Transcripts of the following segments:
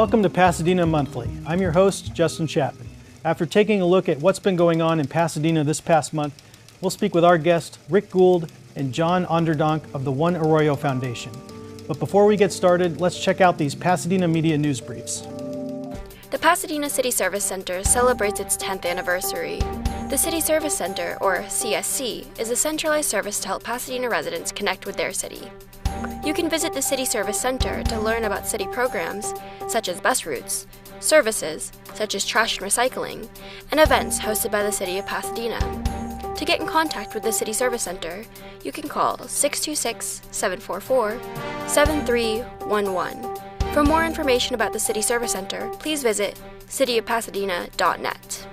Welcome to Pasadena Monthly. I'm your host, Justin Chapman. After taking a look at what's been going on in Pasadena this past month, we'll speak with our guests, Rick Gould and John Onderdonk of the One Arroyo Foundation. But before we get started, let's check out these Pasadena Media News Briefs. The Pasadena City Service Center celebrates its 10th anniversary. The City Service Center, or CSC, is a centralized service to help Pasadena residents connect with their city. You can visit the City Service Center to learn about city programs, such as bus routes, services, such as trash and recycling, and events hosted by the City of Pasadena. To get in contact with the City Service Center, you can call 626-744-7311. For more information about the City Service Center, please visit cityofpasadena.net.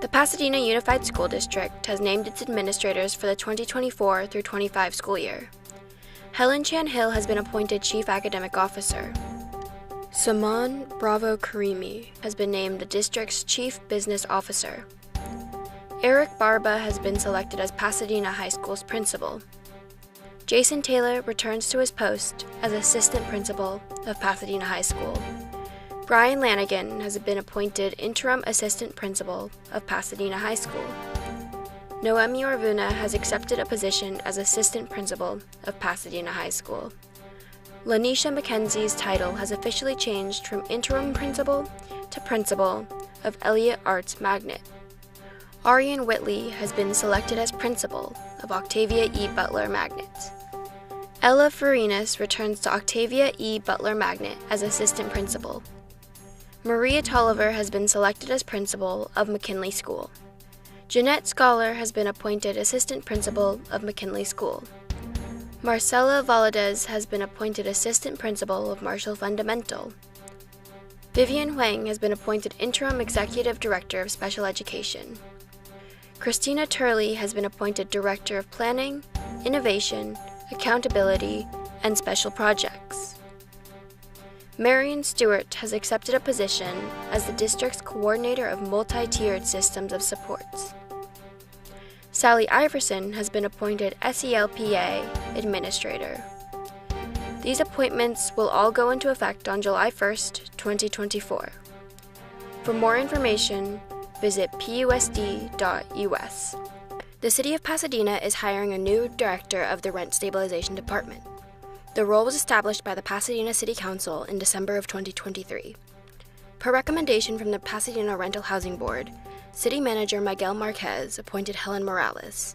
The Pasadena Unified School District has named its administrators for the 2024 through 25 school year. Helen Chan Hill has been appointed Chief Academic Officer. Saman Bravo Karimi has been named the district's Chief Business Officer. Eric Barba has been selected as Pasadena High School's principal. Jason Taylor returns to his post as Assistant Principal of Pasadena High School. Brian Lanigan has been appointed Interim Assistant Principal of Pasadena High School. Noemi Orvuna has accepted a position as Assistant Principal of Pasadena High School. Lanisha McKenzie's title has officially changed from Interim Principal to Principal of Elliott Arts Magnet. Arian Whitley has been selected as Principal of Octavia E. Butler Magnet. Ella Farinas returns to Octavia E. Butler Magnet as Assistant Principal. Maria Tolliver has been selected as Principal of McKinley School. Jeanette Scholar has been appointed Assistant Principal of McKinley School. Marcela Valadez has been appointed Assistant Principal of Marshall Fundamental. Vivian Huang has been appointed Interim Executive Director of Special Education. Christina Turley has been appointed Director of Planning, Innovation, Accountability, and Special Projects. Marion Stewart has accepted a position as the district's Coordinator of Multi-Tiered Systems of Supports. Sally Iverson has been appointed SELPA Administrator. These appointments will all go into effect on July 1st, 2024. For more information, visit pusd.us. The City of Pasadena is hiring a new Director of the Rent Stabilization Department. The role was established by the Pasadena City Council in December of 2023. Per recommendation from the Pasadena Rental Housing Board, City Manager Miguel Marquez appointed Helen Morales.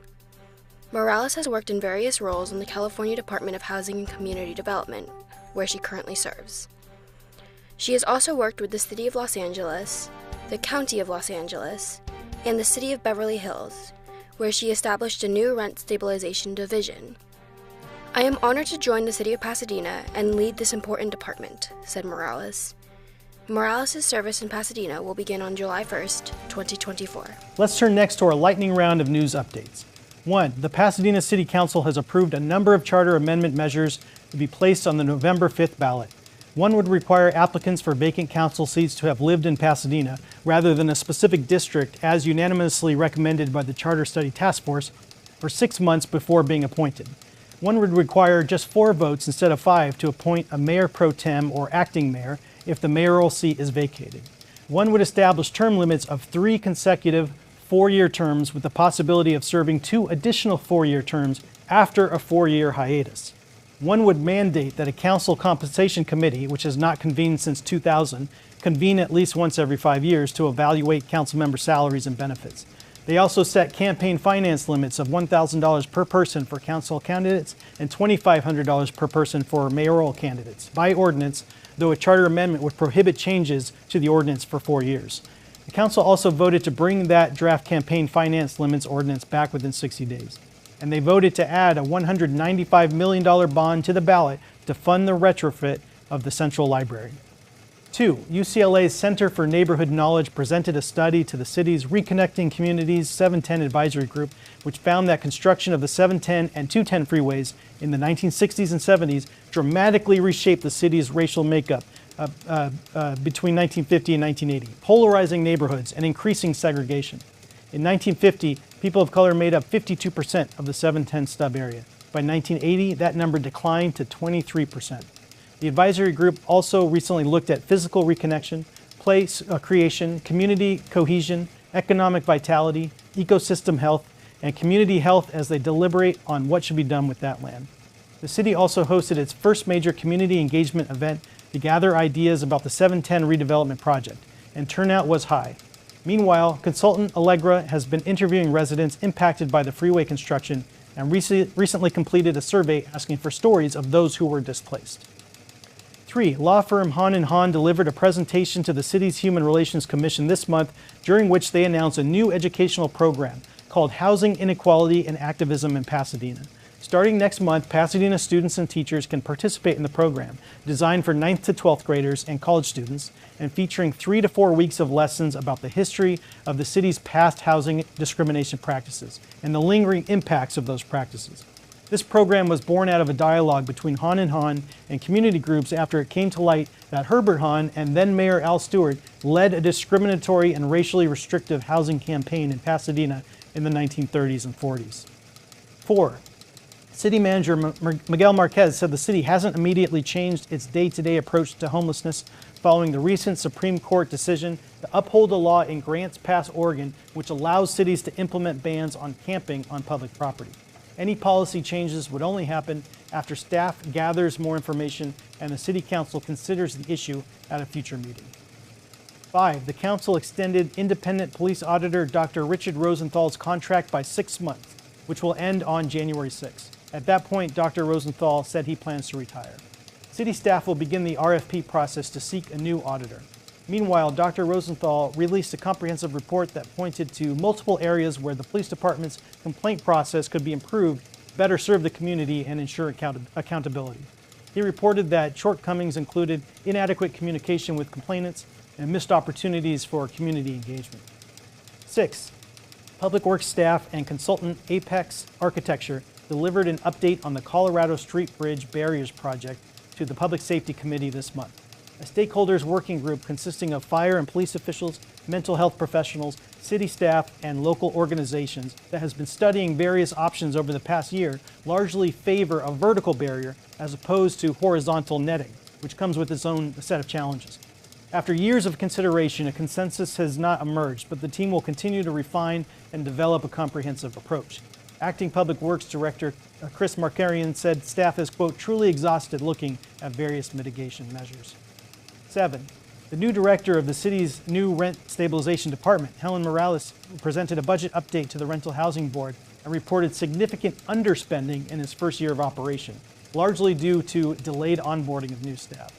Morales has worked in various roles in the California Department of Housing and Community Development, where she currently serves. She has also worked with the City of Los Angeles, the County of Los Angeles, and the City of Beverly Hills, where she established a new rent stabilization division. "I am honored to join the City of Pasadena and lead this important department," said Morales. Morales' service in Pasadena will begin on July 1st, 2024. Let's turn next to our lightning round of news updates. 1. The Pasadena City Council has approved a number of charter amendment measures to be placed on the November 5th ballot. One would require applicants for vacant council seats to have lived in Pasadena rather than a specific district, as unanimously recommended by the Charter Study Task Force, for 6 months before being appointed. One would require just 4 votes instead of 5 to appoint a mayor pro tem or acting mayor if the mayoral seat is vacated. One would establish term limits of 3 consecutive 4-year terms with the possibility of serving 2 additional 4-year terms after a 4-year hiatus. One would mandate that a council compensation committee, which has not convened since 2000, convene at least once every 5 years to evaluate council member salaries and benefits. They also set campaign finance limits of $1,000 per person for council candidates and $2,500 per person for mayoral candidates by ordinance, though a charter amendment would prohibit changes to the ordinance for 4 years. The council also voted to bring that draft campaign finance limits ordinance back within 60 days. And they voted to add a $195 million bond to the ballot to fund the retrofit of the Central Library. 2. UCLA's Center for Neighborhood Knowledge presented a study to the city's Reconnecting Communities 710 Advisory Group, which found that construction of the 710 and 210 freeways in the 1960s and 70s dramatically reshaped the city's racial makeup between 1950 and 1980, polarizing neighborhoods and increasing segregation. In 1950, people of color made up 52% of the 710 stub area. By 1980, that number declined to 23%. The advisory group also recently looked at physical reconnection, place creation, community cohesion, economic vitality, ecosystem health, and community health as they deliberate on what should be done with that land. The city also hosted its first major community engagement event to gather ideas about the 710 redevelopment project, and turnout was high. Meanwhile, consultant Allegra has been interviewing residents impacted by the freeway construction and recently completed a survey asking for stories of those who were displaced. 3. Law firm Hahn & Hahn delivered a presentation to the city's Human Relations Commission this month, during which they announced a new educational program called Housing Inequality and Activism in Pasadena. Starting next month, Pasadena students and teachers can participate in the program, designed for 9th to 12th graders and college students, and featuring 3 to 4 weeks of lessons about the history of the city's past housing discrimination practices and the lingering impacts of those practices. This program was born out of a dialogue between Hahn & Hahn and community groups after it came to light that Herbert Hahn and then Mayor Al Stewart led a discriminatory and racially restrictive housing campaign in Pasadena in the 1930s and 40s. 4. City Manager Miguel Marquez said the city hasn't immediately changed its day-to-day approach to homelessness following the recent Supreme Court decision to uphold a law in Grants Pass, Oregon, which allows cities to implement bans on camping on public property. Any policy changes would only happen after staff gathers more information and the City Council considers the issue at a future meeting. 5. The Council extended independent police auditor Dr. Richard Rosenthal's contract by 6 months, which will end on January 6. At that point, Dr. Rosenthal said he plans to retire. City staff will begin the RFP process to seek a new auditor. Meanwhile, Dr. Rosenthal released a comprehensive report that pointed to multiple areas where the police department's complaint process could be improved to better serve the community and ensure accountability. He reported that shortcomings included inadequate communication with complainants and missed opportunities for community engagement. 6. Public Works staff and consultant Apex Architecture delivered an update on the Colorado Street Bridge Barriers Project to the Public Safety Committee this month. A stakeholders working group consisting of fire and police officials, mental health professionals, city staff, and local organizations that has been studying various options over the past year largely favor a vertical barrier as opposed to horizontal netting, which comes with its own set of challenges. After years of consideration, a consensus has not emerged, but the team will continue to refine and develop a comprehensive approach. Acting Public Works Director Chris Markarian said staff is, quote, truly exhausted looking at various mitigation measures. 7. The new director of the city's new rent stabilization department, Helen Morales, presented a budget update to the Rental Housing Board and reported significant underspending in its first year of operation, largely due to delayed onboarding of new staff.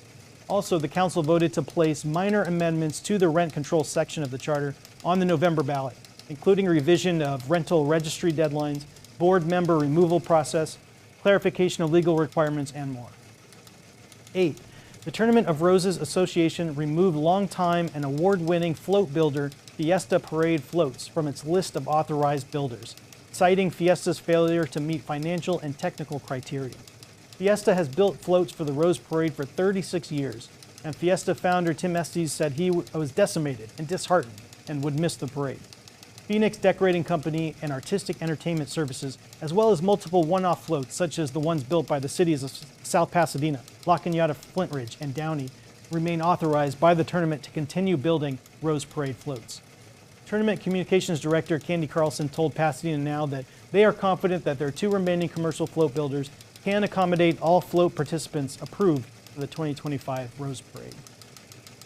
Also, the council voted to place minor amendments to the rent control section of the charter on the November ballot, including revision of rental registry deadlines, board member removal process, clarification of legal requirements, and more. 8. The Tournament of Roses Association removed longtime and award-winning float builder Fiesta Parade Floats from its list of authorized builders, citing Fiesta's failure to meet financial and technical criteria. Fiesta has built floats for the Rose Parade for 36 years, and Fiesta founder Tim Estes said he was decimated and disheartened and would miss the parade. Phoenix Decorating Company and Artistic Entertainment Services, as well as multiple one-off floats such as the ones built by the cities of South Pasadena, La Cañada, Flint Ridge, and Downey, remain authorized by the tournament to continue building Rose Parade floats. Tournament Communications Director Candy Carlson told Pasadena Now that they are confident that their 2 remaining commercial float builders can accommodate all float participants approved for the 2025 Rose Parade.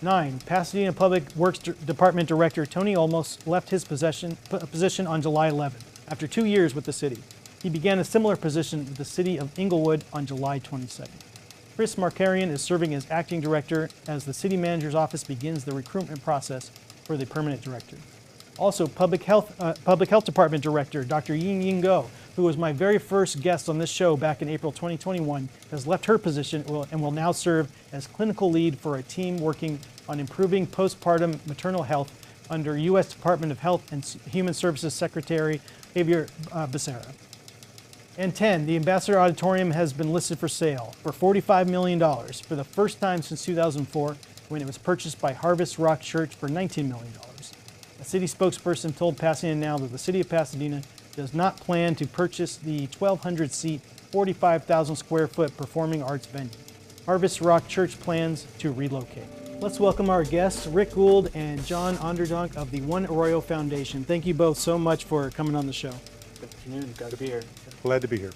9. Pasadena Public Works Department Director Tony Olmos left his position on July 11 after 2 years with the city. He began a similar position with the city of Inglewood on July 22nd. Chris Markarian is serving as acting director as the city manager's office begins the recruitment process for the permanent director. Also, Public Health Department Director Dr. Ying Go, who was my very first guest on this show back in April 2021, has left her position and will now serve as clinical lead for a team working on improving postpartum maternal health under U.S. Department of Health and Human Services Secretary Javier Becerra. And 10, the Ambassador Auditorium has been listed for sale for $45 million for the first time since 2004, when it was purchased by Harvest Rock Church for $19 million. A city spokesperson told Pasadena Now that the city of Pasadena does not plan to purchase the 1,200-seat, 45,000 square foot performing arts venue. Harvest Rock Church plans to relocate. Let's welcome our guests, Rick Gould and John Onderdonk of the One Arroyo Foundation. Thank you both so much for coming on the show. Good afternoon. Glad to be here. Glad to be here.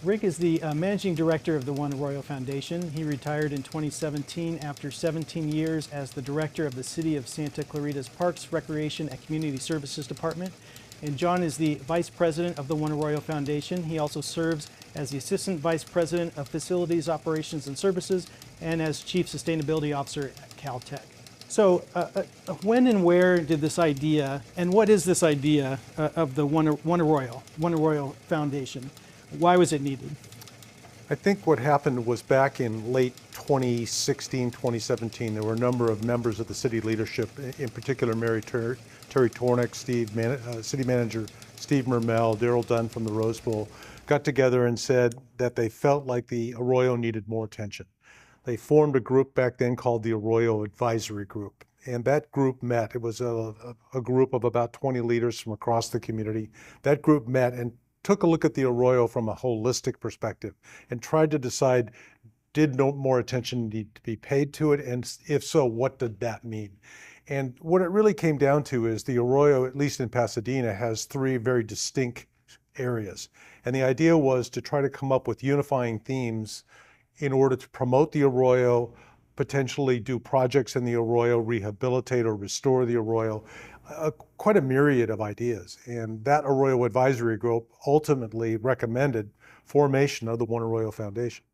Rick is the managing director of the One Arroyo Foundation. He retired in 2017 after 17 years as the director of the City of Santa Clarita's Parks, Recreation, and Community Services Department. And John is the vice president of the One Arroyo Foundation. He also serves as the assistant vice president of Facilities, Operations, and Services, and as chief sustainability officer at Caltech. So when and where did this idea, and what is this idea of the One Arroyo Foundation? Why was it needed? I think what happened was back in late 2016, 2017, there were a number of members of the city leadership, in particular Mary Terry Tornick, city manager Steve Mermel, Daryl Dunn from the Rose Bowl, got together and said that they felt like the Arroyo needed more attention. They formed a group back then called the Arroyo Advisory Group. And that group met. It was a group of about 20 leaders from across the community. That group met and took a look at the Arroyo from a holistic perspective and tried to decide, did no more attention need to be paid to it? And if so, what did that mean? And what it really came down to is the Arroyo, at least in Pasadena, has three very distinct areas. And the idea was to try to come up with unifying themes in order to promote the Arroyo, potentially do projects in the Arroyo, rehabilitate or restore the Arroyo, quite a myriad of ideas. And that Arroyo Advisory Group ultimately recommended formation of the One Arroyo Foundation.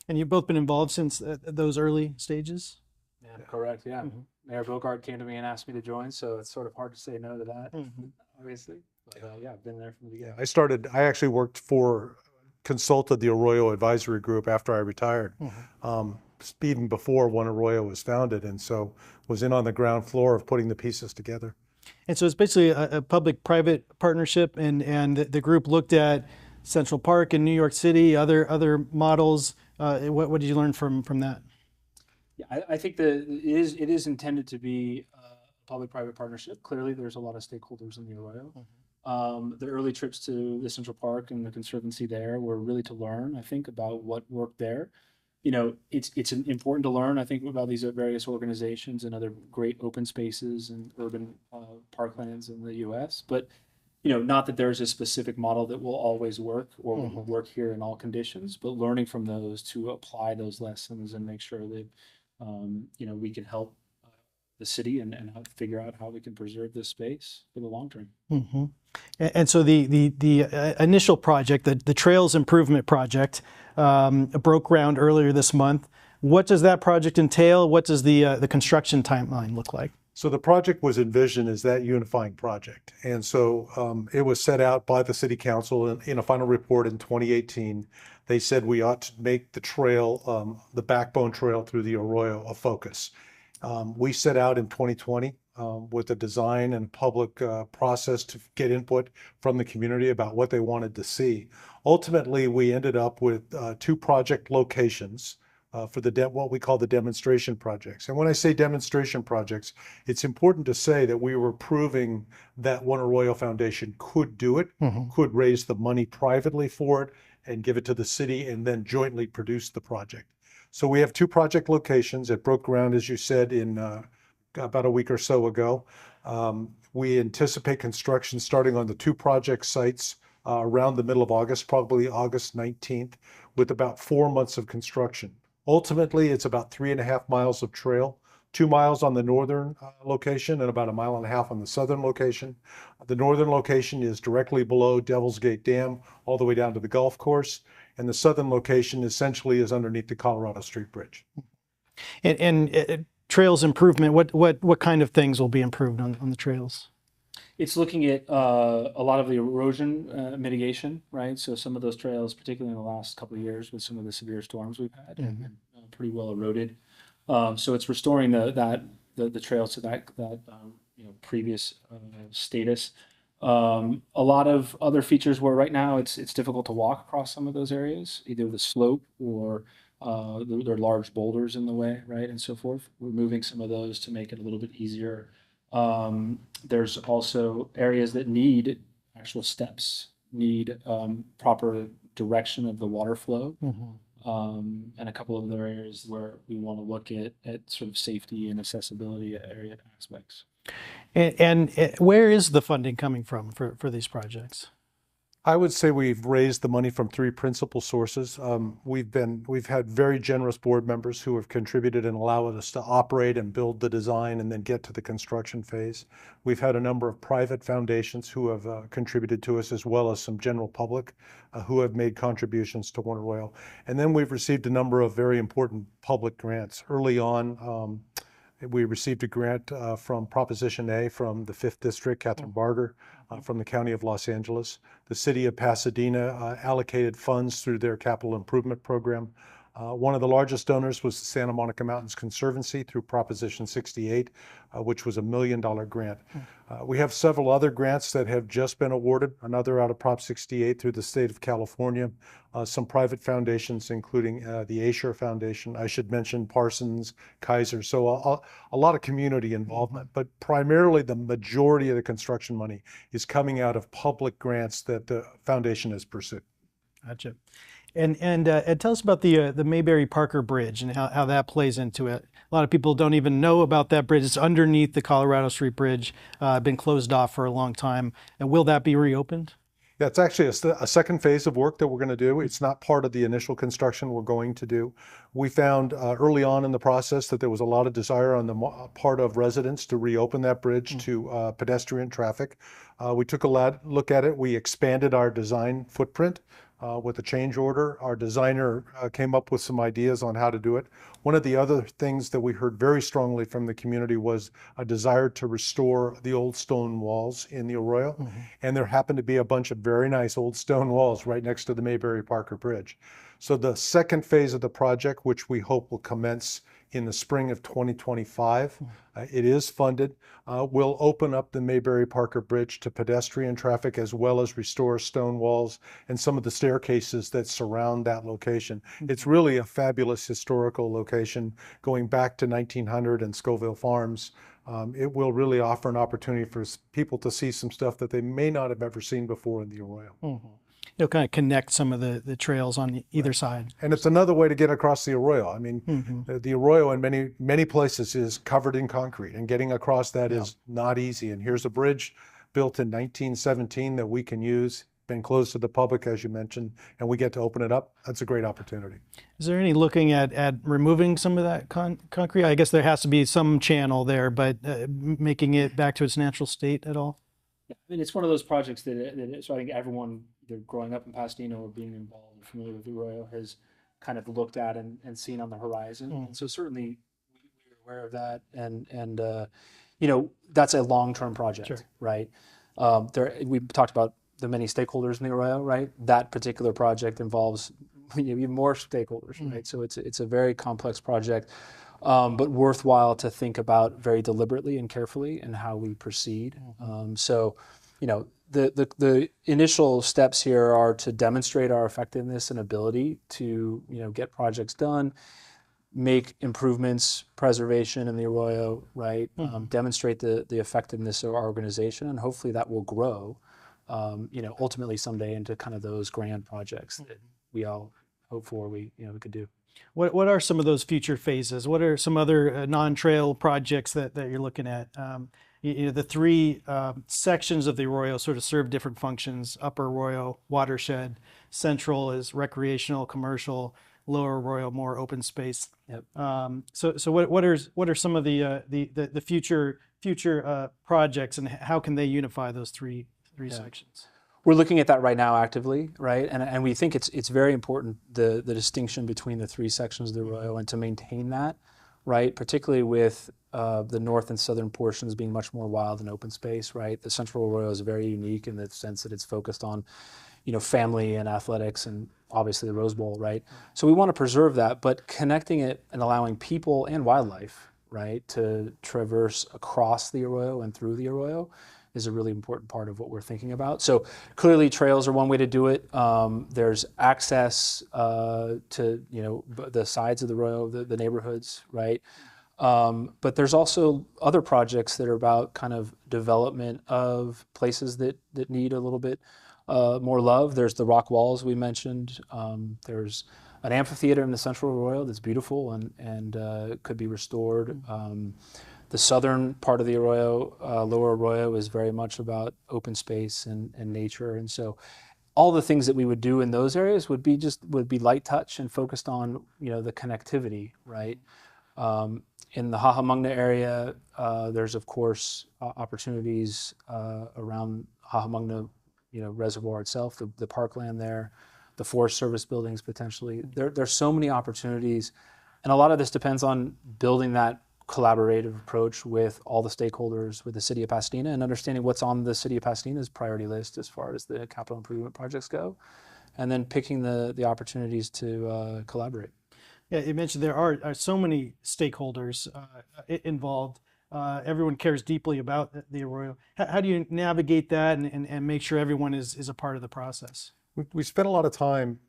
And you've both been involved since those early stages? Yeah, correct, yeah. Mm-hmm. Mayor Bogart came to me and asked me to join, so it's sort of hard to say no to that, obviously. But yeah, I've been there from the beginning. I actually consulted the Arroyo Advisory Group after I retired, even before One Arroyo was founded, and so was in on the ground floor of putting the pieces together. And so it's basically a public-private partnership, and the group looked at Central Park in New York City, other models. What did you learn from that? Yeah, I think that it is intended to be a public-private partnership. Clearly, there's a lot of stakeholders in the Arroyo. The early trips to the Central Park and the Conservancy there were really to learn, I think, about what worked there. You know, it's important to learn, I think, about these various organizations and other great open spaces and urban parklands in the U.S. But, you know, not that there's a specific model that will always work or will work here in all conditions, but learning from those to apply those lessons and make sure that, you know, we can help the city and figure out how we can preserve this space for the long term. And so the initial project, the Trails Improvement Project, broke ground earlier this month. What does that project entail? What does the construction timeline look like? So the project was envisioned as that unifying project. And so it was set out by the City Council in a final report in 2018. They said we ought to make the trail, the backbone trail through the Arroyo, a focus. We set out in 2020 with a design and public process to get input from the community about what they wanted to see. Ultimately, we ended up with two project locations for what we call the demonstration projects. And when I say demonstration projects, it's important to say that we were proving that One Arroyo Foundation could do it, could raise the money privately for it and give it to the city and then jointly produce the project. So we have two project locations. It broke ground, as you said, in about a week or so ago. We anticipate construction starting on the two project sites around the middle of August, probably August 19th, with about 4 months of construction. Ultimately, it's about 3.5 miles of trail, 2 miles on the northern location and about 1.5 miles on the southern location. The northern location is directly below Devil's Gate Dam, all the way down to the golf course. And the southern location essentially is underneath the Colorado Street Bridge. And trails improvement, what kind of things will be improved on the trails? It's looking at a lot of the erosion mitigation, right? So some of those trails, particularly in the last couple of years with some of the severe storms we've had, have been pretty well eroded. So it's restoring the trails to that previous status. A lot of other features where right now it's difficult to walk across some of those areas, either the slope or there are large boulders in the way, right, and so forth. We're moving some of those to make it a little bit easier. There's also areas that need actual steps, need proper direction of the water flow. and a couple of other areas where we want to look at sort of safety and accessibility area aspects. And where is the funding coming from for these projects? I would say we've raised the money from three principal sources. We've had very generous board members who have contributed and allowed us to operate and build the design and then get to the construction phase. We've had a number of private foundations who have contributed to us, as well as some general public who have made contributions to One Arroyo. And then we've received a number of very important public grants. Early on, we received a grant from Proposition A from the 5th District, Catherine Barger, from the County of Los Angeles. The City of Pasadena allocated funds through their capital improvement program. One of the largest donors was the Santa Monica Mountains Conservancy through Proposition 68, which was a $1 million grant. We have several other grants that have just been awarded, another out of Prop 68 through the state of California, some private foundations, including the Asher Foundation. I should mention Parsons, Kaiser, so a lot of community involvement, but primarily the majority of the construction money is coming out of public grants that the foundation has pursued. Gotcha. And tell us about the Mayberry Parker Bridge and how that plays into it. A lot of people don't even know about that bridge. It's underneath the Colorado Street Bridge, been closed off for a long time. And will that be reopened? Yeah, it's actually a second phase of work that we're going to do. It's not part of the initial construction we're going to do. We found early on in the process that there was a lot of desire on the part of residents to reopen that bridge to pedestrian traffic. We took a look at it. We expanded our design footprint with a change order. Our designer came up with some ideas on how to do it. One of the other things that we heard very strongly from the community was a desire to restore the old stone walls in the Arroyo. And there happened to be a bunch of very nice old stone walls right next to the Mayberry Parker Bridge. So the second phase of the project, which we hope will commence in the spring of 2025, it is funded, will open up the Mayberry Parker Bridge to pedestrian traffic, as well as restore stone walls and some of the staircases that surround that location. It's really a fabulous historical location going back to 1900 and Scoville Farms. It will really offer an opportunity for people to see some stuff that they may not have ever seen before in the Arroyo. It'll kind of connect some of the trails on either side. And it's another way to get across the Arroyo. I mean, the Arroyo in many places is covered in concrete, and getting across that is not easy. And here's a bridge built in 1917 that we can use, been closed to the public, as you mentioned, and we get to open it up. That's a great opportunity. Is there any looking at removing some of that concrete? I guess there has to be some channel there, but making it back to its natural state at all? Yeah, I mean, it's one of those projects so I think everyone, either growing up in Pasadena or being involved or familiar with the Arroyo, has kind of looked at and seen on the horizon. And so certainly we're aware of that, and you know, that's a long-term project, right? We talked about the many stakeholders in the Arroyo, right? That particular project involves even more stakeholders, right? So it's a very complex project, but worthwhile to think about very deliberately and carefully in how we proceed. So, you know, the initial steps here are to demonstrate our effectiveness and ability to, you know, get projects done, make improvements, preservation in the Arroyo, right? Demonstrate the effectiveness of our organization, and hopefully that will grow, you know, ultimately someday into kind of those grand projects that we all hope for we could do. What are some of those future phases? What are some other non-trail projects that you're looking at? You know, the three sections of the Arroyo sort of serve different functions. Upper Arroyo, watershed. Central is recreational, commercial. Lower Arroyo, more open space. So what are some of the future projects, and how can they unify those three sections? We're looking at that right now actively, right? And we think it's very important, the distinction between the three sections of the Arroyo, and to maintain that, right? Particularly with the north and southern portions being much more wild and open space, right? The Central Arroyo is very unique in the sense that it's focused on, you know, family and athletics and obviously the Rose Bowl, right? So we want to preserve that, but connecting it and allowing people and wildlife, right, to traverse across the Arroyo and through the Arroyo is a really important part of what we're thinking about. So clearly trails are one way to do it. There's access to, you know, the sides of the Arroyo, the neighborhoods, right? But there's also other projects that are about kind of development of places that need a little bit more love. There's the rock walls we mentioned. There's an amphitheater in the central Arroyo that's beautiful and could be restored. The southern part of the Arroyo, Lower Arroyo, is very much about open space and nature, and so all the things that we would do in those areas would be light touch and focused on the connectivity, right? In the Hahamungna area, there's of course opportunities around Hahamungna, reservoir itself, the parkland there, the Forest Service buildings potentially. There's so many opportunities, and a lot of this depends on building that collaborative approach with all the stakeholders, with the city of Pasadena, and understanding what's on the city of Pasadena's priority list as far as the capital improvement projects go, and then picking the opportunities to collaborate. Yeah, you mentioned there are so many stakeholders involved. Everyone cares deeply about the Arroyo. How do you navigate that and make sure everyone is a part of the process? We spent a lot of time,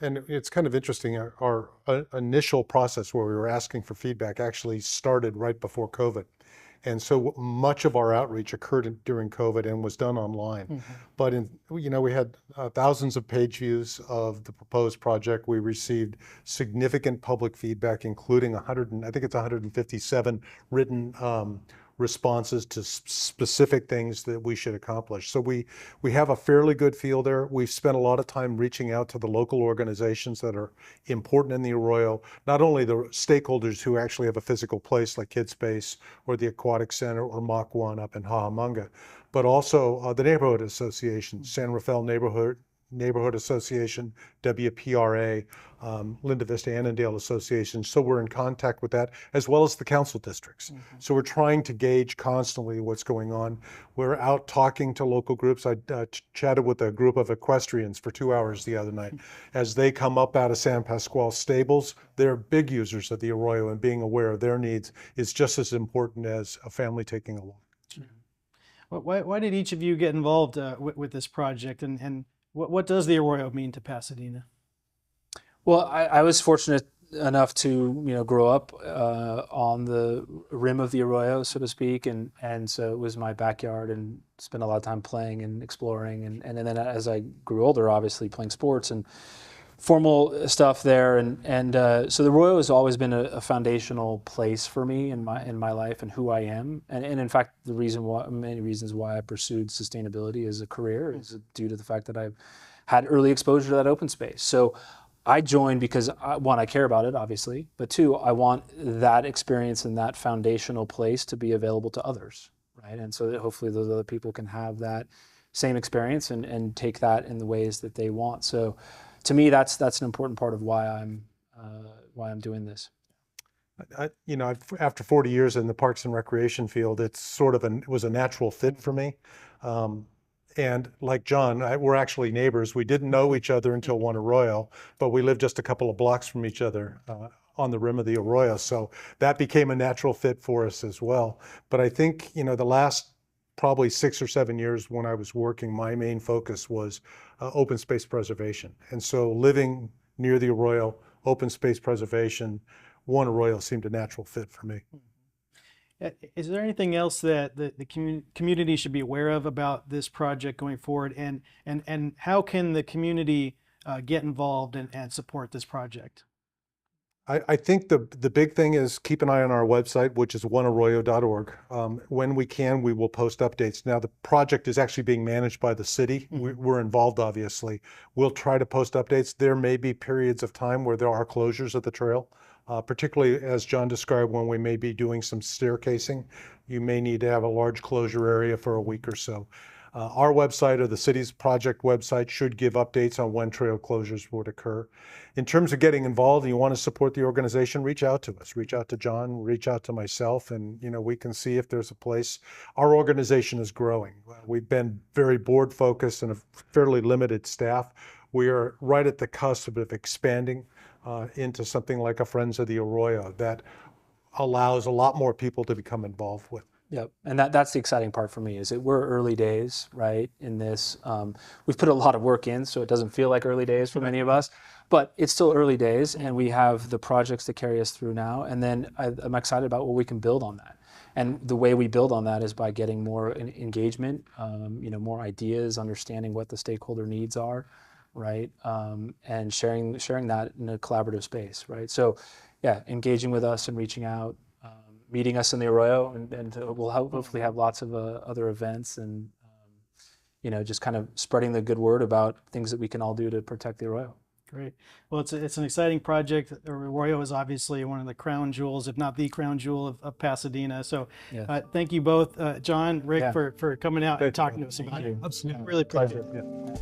and it's kind of interesting, our initial process where we were asking for feedback actually started right before COVID. And so much of our outreach occurred during COVID and was done online. But we had thousands of page views of the proposed project. We received significant public feedback, including 157 written responses to specific things that we should accomplish. So we have a fairly good feel there. We've spent a lot of time reaching out to the local organizations that are important in the Arroyo, not only the stakeholders who actually have a physical place like Kid Space or the Aquatic Center or Mach 1 up in Hahamungna, but also the neighborhood association, San Rafael Neighborhood Association, WPRA, Linda Vista Annandale Association. So we're in contact with that, as well as the council districts. So we're trying to gauge constantly what's going on. We're out talking to local groups. I chatted with a group of equestrians for 2 hours the other night. As they come up out of San Pasqual stables, they're big users of the Arroyo, and being aware of their needs is just as important as a family taking a walk. Why did each of you get involved with this project, and what does the Arroyo mean to Pasadena? Well, I was fortunate enough to grow up on the rim of the Arroyo, so to speak, and so it was my backyard, and spent a lot of time playing and exploring, and then as I grew older, obviously playing sports and formal stuff there, and so the Arroyo has always been a foundational place for me in my life and who I am, and in fact many reasons why I pursued sustainability as a career is due to the fact that I've had early exposure to that open space. So I joined because one, I care about it, obviously, but two, I want that experience and that foundational place to be available to others, right? And so that hopefully those other people can have that same experience and take that in the ways that they want. So to me, that's an important part of why I'm doing this. After 40 years in the Parks and Recreation field, it's sort of it was a natural fit for me. And like John, we're actually neighbors. We didn't know each other until One Arroyo, but we lived just a couple of blocks from each other on the rim of the Arroyo. So that became a natural fit for us as well. But I think, the last probably 6 or 7 years when I was working, my main focus was open space preservation. And so living near the Arroyo, open space preservation, One Arroyo seemed a natural fit for me. Is there anything else that the community should be aware of about this project going forward, and how can the community get involved and support this project? I think the big thing is keep an eye on our website, which is onearroyo.org. When we can, we will post updates. Now, the project is actually being managed by the city. We're involved, obviously. We'll try to post updates. There may be periods of time where there are closures of the trail, particularly as John described, when we may be doing some staircasing. You may need to have a large closure area for a week or so. Our website or the city's project website should give updates on when trail closures would occur. In terms of getting involved and you want to support the organization, reach out to us. Reach out to John, reach out to myself, and we can see if there's a place. Our organization is growing. We've been very board focused and a fairly limited staff. We are right at the cusp of expanding into something like a Friends of the Arroyo that allows a lot more people to become involved with. Yep, and that's the exciting part for me, is that we're early days, right, in this. We've put a lot of work in, so it doesn't feel like early days for many of us, but it's still early days, and we have the projects to carry us through now, and then I'm excited about what we can build on that. And the way we build on that is by getting more engagement, more ideas, understanding what the stakeholder needs are, right? And sharing that in a collaborative space, right? So, yeah, engaging with us and reaching out, meeting us in the Arroyo, and we'll hopefully have lots of other events, and just kind of spreading the good word about things that we can all do to protect the Arroyo. Great. Well, it's an exciting project. Arroyo is obviously one of the crown jewels, if not the crown jewel of Pasadena. So Yes. thank you both, John, Rick, for coming out and Thank you. talking to us about it. Absolutely. Really appreciate it. Yeah.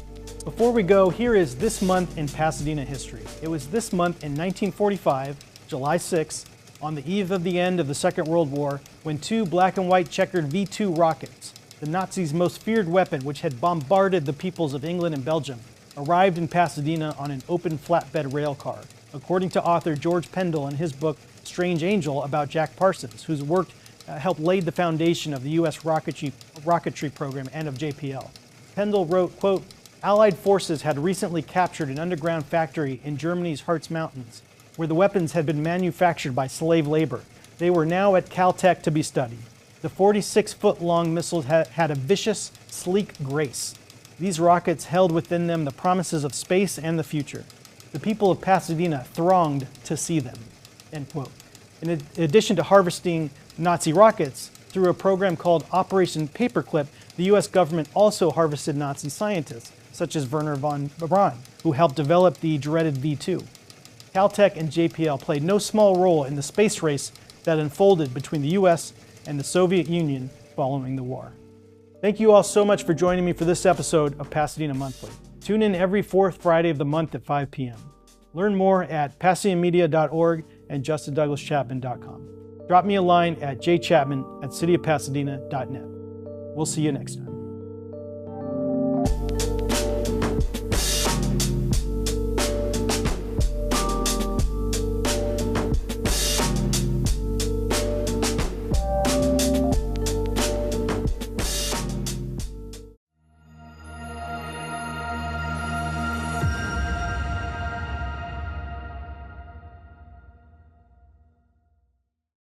Before we go, here is this month in Pasadena history. It was this month in 1945, July 6th, on the eve of the end of the Second World War, when two black and white checkered V-2 rockets, the Nazis' most feared weapon, which had bombarded the peoples of England and Belgium, arrived in Pasadena on an open flatbed rail car, according to author George Pendle in his book Strange Angel about Jack Parsons, whose work helped lay the foundation of the U.S. rocketry program and of JPL. Pendle wrote, quote, "Allied forces had recently captured an underground factory in Germany's Harz Mountains, where the weapons had been manufactured by slave labor. They were now at Caltech to be studied. The 46-foot-long missiles had a vicious, sleek grace. These rockets held within them the promises of space and the future. The people of Pasadena thronged to see them," end quote. In addition to harvesting Nazi rockets, through a program called Operation Paperclip, the U.S. government also harvested Nazi scientists, such as Wernher von Braun, who helped develop the dreaded V-2. Caltech and JPL played no small role in the space race that unfolded between the U.S. and the Soviet Union following the war. Thank you all so much for joining me for this episode of Pasadena Monthly. Tune in every fourth Friday of the month at 5 p.m. Learn more at pasadenamedia.org and justindouglaschapman.com. Drop me a line at jchapman@cityofpasadena.net. We'll see you next time.